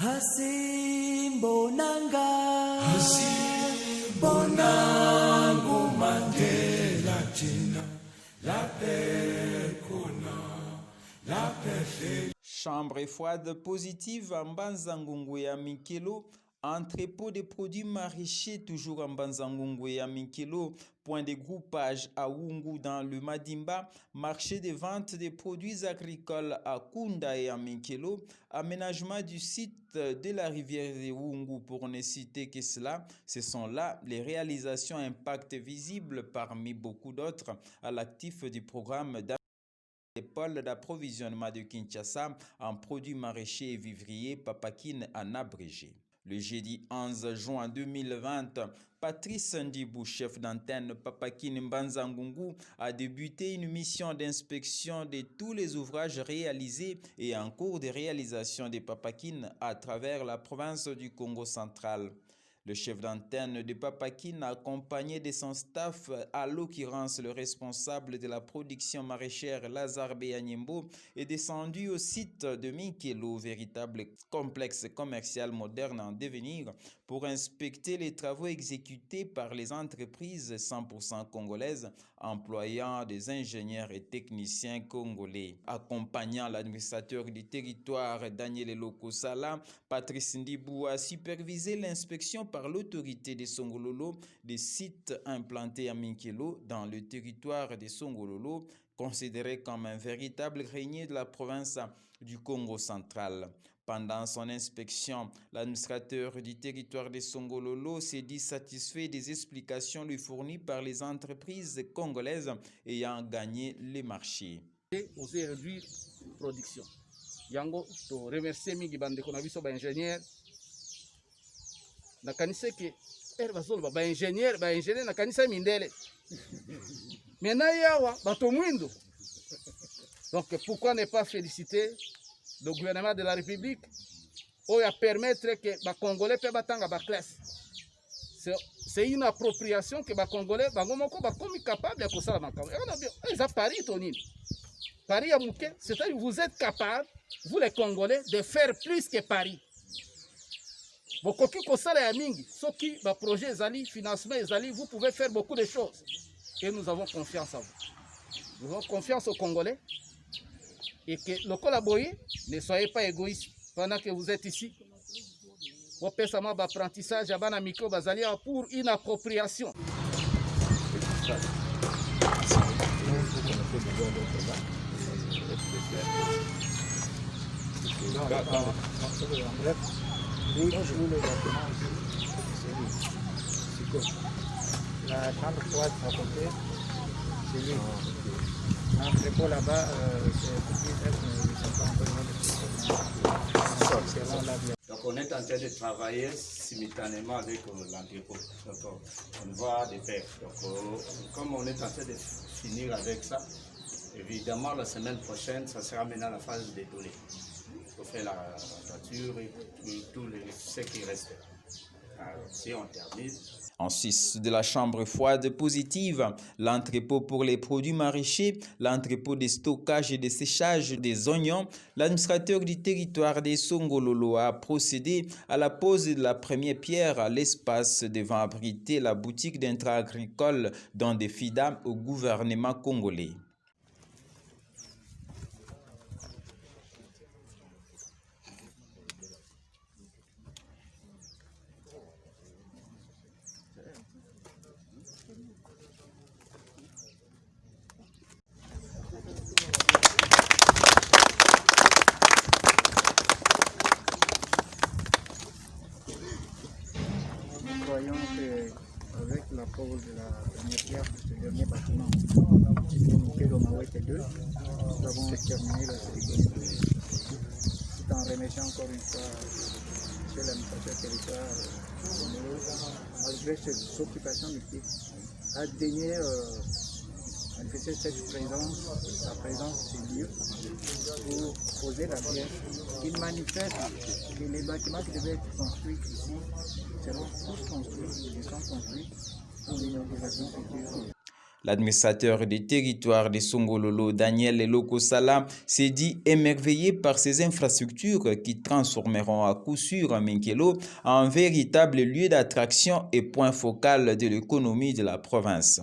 Hasimbonanga Hasimbonangu Mandela Tina La paix La paix. Chambre froide positive à Mbanza-Ngungwe à Mikelo. Entrepôt de produits maraîchers toujours à Mbanza-Ngungwe à Mikelo. Point de groupage à Wungu dans le Madimba. Marché de vente des produits agricoles à Kunda et à Mikelo. Aménagement du site de la rivière de Wungu pour ne citer que cela. Ce sont là les réalisations à impact visible parmi beaucoup d'autres à l'actif du programme des pôles d'approvisionnement de Kinshasa en produits maraîchers et vivriers Papakine en abrégé. Le jeudi 11 juin 2020, Patrice Ndibou, chef d'antenne Papakine Mbanza-Ngungu, a débuté une mission d'inspection de tous les ouvrages réalisés et en cours de réalisation des Papakine à travers la province du Congo central. Le chef d'antenne de Papakine, accompagné de son staff, à l'occurrence le responsable de la production maraîchère Lazare Beyanyembo, est descendu au site de Mikelo, véritable complexe commercial moderne en devenir, pour inspecter les travaux exécutés par les entreprises 100% congolaises employant des ingénieurs et techniciens congolais. Accompagnant l'administrateur du territoire Daniel Lokosala, Patrice Ndibou a supervisé l'inspection par l'autorité de Songololo des sites implantés à Mikelo dans le territoire de Songololo, considéré comme un véritable grenier de la province du Congo central. Pendant son inspection, l'administrateur du territoire de Songololo s'est dit satisfait des explications lui fournies par les entreprises congolaises ayant gagné les marchés. Oser réduire la production. Yango to remercier mingi bandeko na biso ba ingénieur. Na kanise ke bazolo ba ingénieur na kanisa mindele. Maintenant yawa bato mwindo. Donc pourquoi ne pas féliciter le gouvernement de la République ou à permettre que les Congolais puissent battre la classe. C'est une appropriation que les Congolais sont capables de faire. Ils ont Paris, Paris, c'est-à-dire que vous êtes capables, vous les Congolais, de faire plus que Paris. Vous pouvez faire beaucoup de choses. Et nous avons confiance en vous. Nous avons confiance aux Congolais. Et que le collaborer, ne soyez pas égoïste pendant que vous êtes ici. Vous faites un apprentissage pour une appropriation. La chambre froide à côté, c'est lui. L'entrepôt là-bas, c'est donc on est en train de travailler simultanément avec l'entrepôt. Donc on va de pair. Donc comme on est en train de finir avec ça, évidemment la semaine prochaine, ça sera maintenant la phase de données. Il faut faire la toiture et tout ce qui reste. Alors, si on termine. En sus de la chambre froide positive, l'entrepôt pour les produits maraîchers, l'entrepôt de stockage et de séchage des oignons, l'administrateur du territoire des Songololo a procédé à la pose de la première pierre à l'espace devant abriter la boutique d'intrants agricoles dans des FIDA au gouvernement congolais. Croyons qu'avec la pose de la première pierre de ce dernier bâtiment, nous avons terminé la cérémonie. Tout en remerciant encore une fois M. l'administrateur territoire, malgré cette occupation multiple, a daigné manifester sa présence sur lieu pour poser la pierre. Il manifeste que les bâtiments qui devaient être construits ici seront tous construits, ils sont construits pour l'inauguration future. L'administrateur des territoires de Songololo, Daniel Elokosala, s'est dit émerveillé par ces infrastructures qui transformeront à coup sûr Minkelo en véritable lieu d'attraction et point focal de l'économie de la province.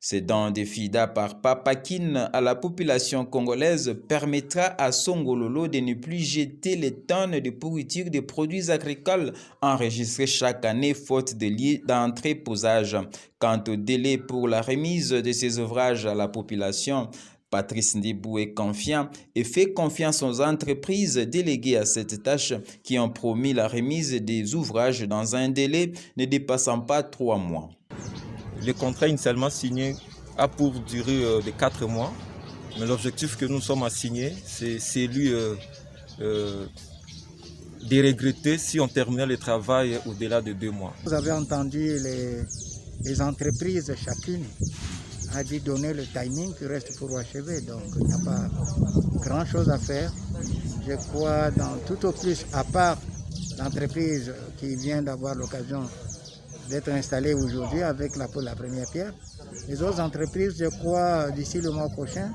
Ce don de FIDA par Papakine à la population congolaise permettra à Songololo de ne plus jeter les tonnes de pourriture des produits agricoles enregistrés chaque année faute de lieux d'entreposage. Quant au délai pour la remise de ces ouvrages à la population, Patrice Ndibou est confiant et fait confiance aux entreprises déléguées à cette tâche qui ont promis la remise des ouvrages dans un délai ne dépassant pas 3 mois. Le contrat initialement signé a pour durée de 4 mois, mais l'objectif que nous sommes à signer, c'est celui de regretter si on terminait le travail au-delà de 2 mois. Vous avez entendu les entreprises, chacune a dû donner le timing qui reste pour achever, donc il n'y a pas grand-chose à faire. Je crois dans tout au plus, à part l'entreprise qui vient d'avoir l'occasion d'être installée aujourd'hui avec la première pierre. Les autres entreprises, je crois, d'ici le mois prochain,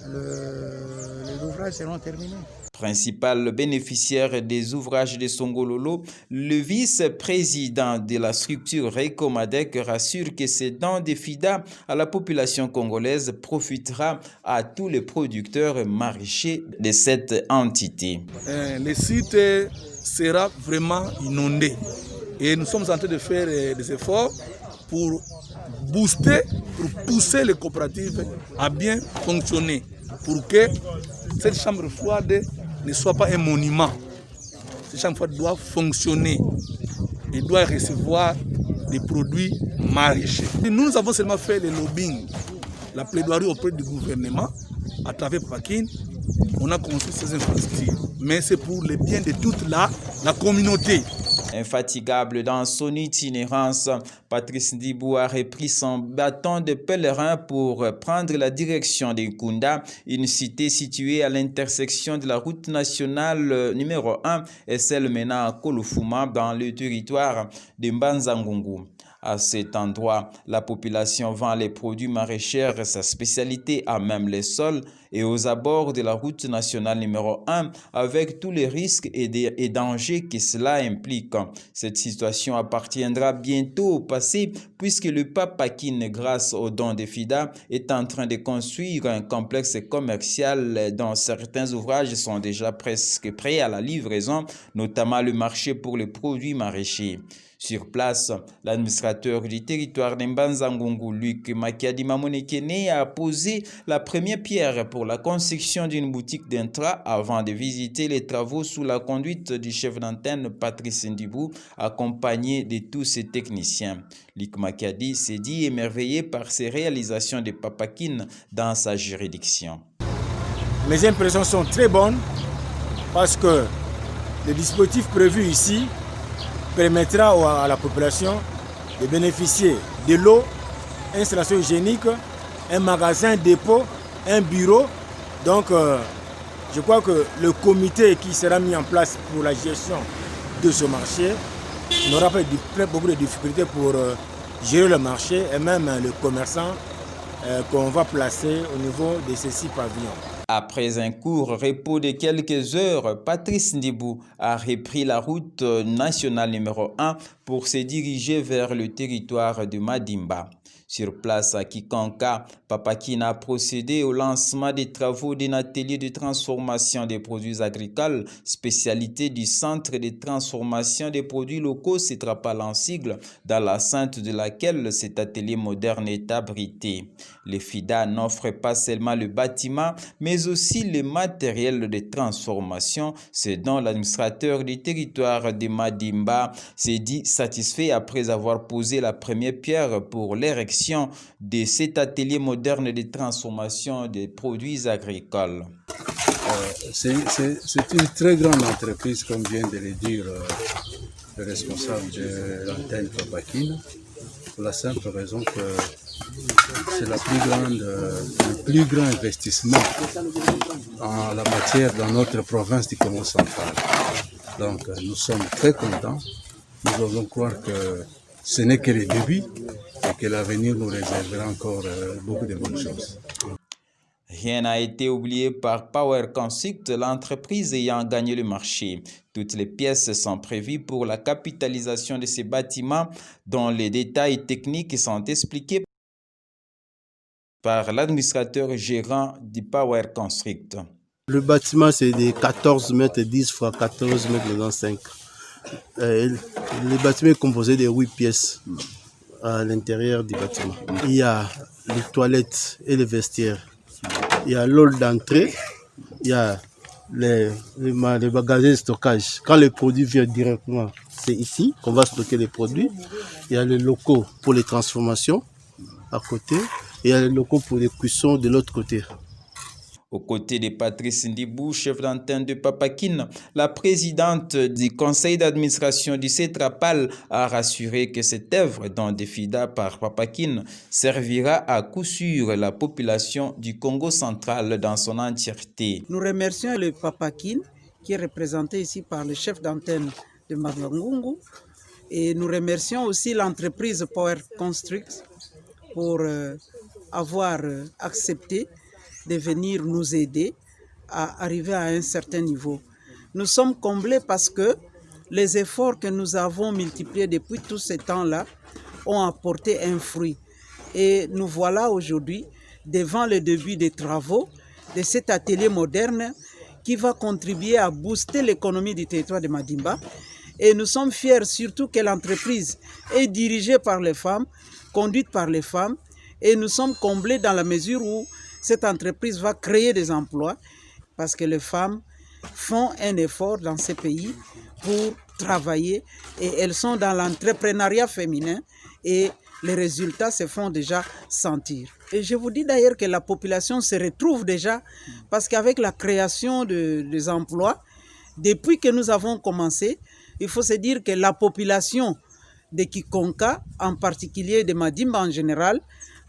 les ouvrages seront terminés. Principal bénéficiaire des ouvrages de Songololo, le vice-président de la structure Recomadec rassure que ces dons de FIDA à la population congolaise profitera à tous les producteurs maraîchers de cette entité. Le site sera vraiment inondé et nous sommes en train de faire des efforts pour booster, pour pousser les coopératives à bien fonctionner, pour que cette chambre froide ne soit pas un monument. Cette chambre froide doit fonctionner et doit recevoir des produits maraîchers. Nous avons seulement fait le lobbying, la plaidoirie auprès du gouvernement, à travers Papakine. On a construit ces infrastructures, mais c'est pour le bien de toute la communauté. Infatigable dans son itinérance, Patrice Ndibou a repris son bâton de pèlerin pour prendre la direction de Kunda, une cité située à l'intersection de la route nationale numéro 1 et celle menant à Kolofuma dans le territoire de Mbanza-Ngungu. À cet endroit, la population vend les produits maraîchers, sa spécialité à même les sols et aux abords de la route nationale numéro 1 avec tous les risques et dangers que cela implique. Cette situation appartiendra bientôt au passé puisque le Papakine, grâce aux dons de FIDA, est en train de construire un complexe commercial dont certains ouvrages sont déjà presque prêts à la livraison, notamment le marché pour les produits maraîchers. Sur place, l'administrateur du territoire de Mbanza-Ngungu, Luc Makiadi Mamonekene, a posé la première pierre pour la construction d'une boutique d'intra avant de visiter les travaux sous la conduite du chef d'antenne Patrice Ndibou, accompagné de tous ses techniciens. Luc Makiadi s'est dit émerveillé par ces réalisations de Papakine dans sa juridiction. Mes impressions sont très bonnes parce que le dispositif prévu ici permettra à la population de bénéficier de l'eau, installation hygiénique, un magasin, dépôt, un bureau. Donc, je crois que le comité qui sera mis en place pour la gestion de ce marché n'aura pas beaucoup de difficultés pour gérer le marché et même le commerçant qu'on va placer au niveau de ces 6 pavillons. Après un court repos de quelques heures, Patrice Ndibou a repris la route nationale numéro 1 pour se diriger vers le territoire de Madimba. Sur place à Kikanka, Papakine a procédé au lancement des travaux d'un atelier de transformation des produits agricoles, spécialité du Centre de transformation des produits locaux, CETRAPAL en sigle, dans l'enceinte de laquelle cet atelier moderne est abrité. Les FIDA n'offrent pas seulement le bâtiment, mais aussi le matériel de transformation, ce dont l'administrateur du territoire de Madimba s'est dit satisfait après avoir posé la première pierre pour l'érection de cet atelier moderne de transformation des produits agricoles. C'est une très grande entreprise, comme vient de le dire le responsable de l'antenne Papakine, pour la simple raison que c'est le plus grand investissement en la matière dans notre province du Congo central. Donc nous sommes très contents. Nous devons croire que ce n'est que le début et que l'avenir nous réservera encore beaucoup de bonnes choses. Rien n'a été oublié par Power Construct, l'entreprise ayant gagné le marché. Toutes les pièces sont prévues pour la capitalisation de ces bâtiments dont les détails techniques sont expliqués par l'administrateur gérant du Power Construct. Le bâtiment, c'est de 14 mètres 10 x 14 mètres 95. Le bâtiment est composé de 8 pièces à l'intérieur du bâtiment. Il y a les toilettes et les vestiaires. Il y a l'hall d'entrée, il y a les magasins de stockage. Quand les produits viennent directement, c'est ici qu'on va stocker les produits. Il y a les locaux pour les transformations à côté. Et il y a les locaux pour les cuissons de l'autre côté. Aux côtés de Patrice Ndibou, chef d'antenne de Papakine, la présidente du conseil d'administration du CETRAPAL a rassuré que cette œuvre, dont défida par Papakine, servira à coup sûr la population du Congo central dans son entièreté. Nous remercions le Papakine, qui est représenté ici par le chef d'antenne de Mbanzangungu, et nous remercions aussi l'entreprise Power Construct pour avoir accepté de venir nous aider à arriver à un certain niveau. Nous sommes comblés parce que les efforts que nous avons multipliés depuis tout ce temps-là ont apporté un fruit. Et nous voilà aujourd'hui devant le début des travaux de cet atelier moderne qui va contribuer à booster l'économie du territoire de Madimba. Et nous sommes fiers surtout que l'entreprise est dirigée par les femmes, conduite par les femmes, et nous sommes comblés dans la mesure où cette entreprise va créer des emplois parce que les femmes font un effort dans ces pays pour travailler et elles sont dans l'entrepreneuriat féminin et les résultats se font déjà sentir. Et je vous dis d'ailleurs que la population se retrouve déjà parce qu'avec la création des emplois, depuis que nous avons commencé, il faut se dire que la population de Kikonka, en particulier de Madimba en général,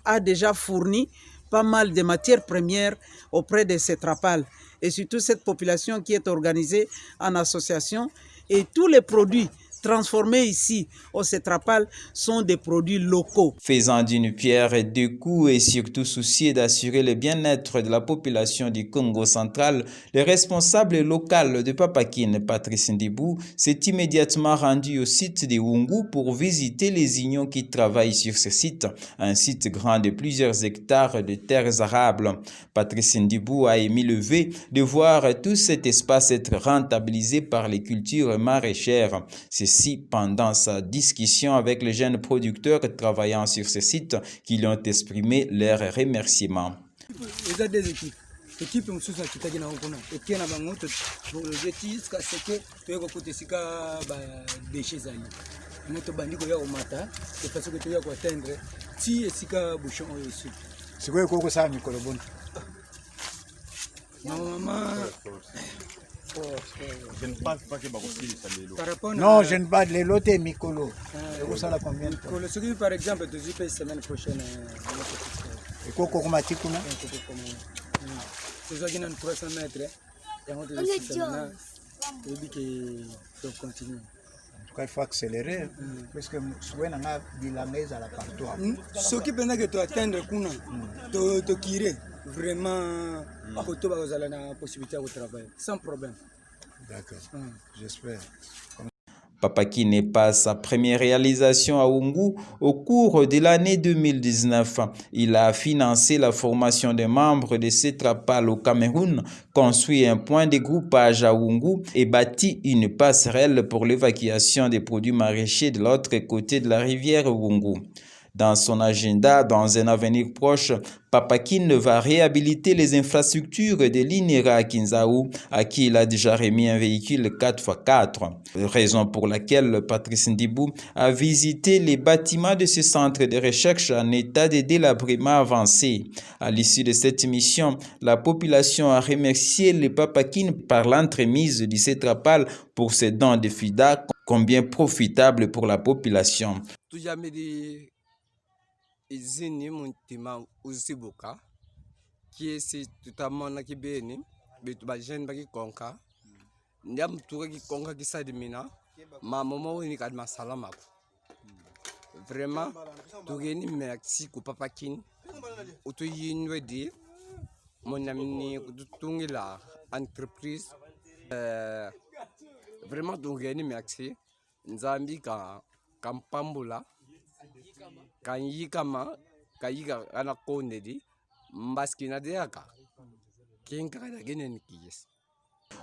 a déjà fourni pas mal de matières premières auprès de CETRAPAL. Et surtout cette population qui est organisée en association. Et tous les produits transformés ici au CETRAPAL sont des produits locaux. Faisant d'une pierre deux coups et surtout soucieux d'assurer le bien-être de la population du Congo central, le responsable local de Papakine, Patrice Ndibou, s'est immédiatement rendu au site de Wungu pour visiter les unions qui travaillent sur ce site, un site grand de plusieurs hectares de terres arables. Patrice Ndibou a émis le vœu de voir tout cet espace être rentabilisé par les cultures maraîchères. Ceci pendant sa discussion avec les jeunes producteurs travaillant sur ce site qui lui ont exprimé leurs remerciements. Il y a des équipes. Équipe qui sont qui na huko na ekena bango to l'objectif c'est que tu es côté sika ba déchets zali moto bandiko ya omata et parce que tu ya ko atteindre ti sika bouchon ici c'est quoi koko ça mikolo bon maman. Je ne pense pas que Bakosili non, je ne parle de l'autre Mikolo. Ça la combien de temps? Mikolo, par exemple, de la semaine prochaine. Et quoi comme Matikuna? C'est ça qui est 300 mètres. Et on dit qu'il faut continuer. En tout cas, il faut accélérer. Parce que souvent, on a des langues à la partout. Ce qui permet que tu atteindre Kuna, tu kirer. Vraiment, tu as la possibilité de travailler sans problème. D'accord, j'espère. Papakine n'est pas sa première réalisation à Wungu. Au cours de l'année 2019, il a financé la formation des membres de CETRAPAL au Cameroun, construit un point de groupage à Wungu et bâti une passerelle pour l'évacuation des produits maraîchers de l'autre côté de la rivière Wungu. Dans son agenda, dans un avenir proche, Papakine va réhabiliter les infrastructures de l'INERA à Kinzaou, à qui il a déjà remis un véhicule 4x4. Raison pour laquelle Patrice Ndibou a visité les bâtiments de ce centre de recherche en état de délabrement avancé. À l'issue de cette mission, la population a remercié les Papakine par l'entremise du CETRAPAL pour ses dons de FIDA, combien profitables pour la population. Izini muntima uzibuka kiesi tutamona kibeni bitu bajeni baki konka ndiam tuka ki konka kisadimina mamomo wini kad masalama vraiment togeni merci ku Papa Kin utu yinwe di mon ami kutungi la entreprise vraiment togeni merci nzambi ka kampambula kanyikama kayika ana kondedi mbaskina deaka kinka kana genen kiyes.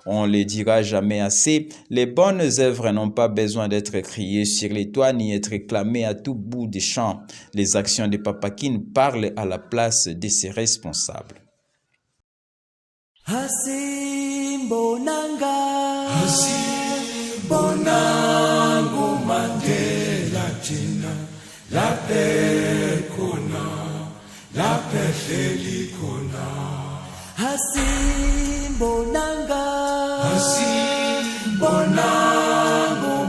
On ne le dira jamais assez, les bonnes œuvres n'ont pas besoin d'être criées sur les toits ni être clamées à tout bout des champs. Les actions de Papa Kin parlent à la place de ses responsables. Hasimbo nangu Mandela jina la pekona la pehelikona Hasimbo nangu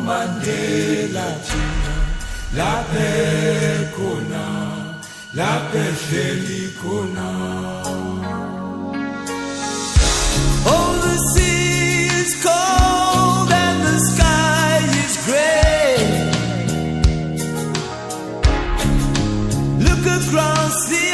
Mandela jina la pekona la pehelikona. Oh, the sea is cold and the sky is gray. Look across the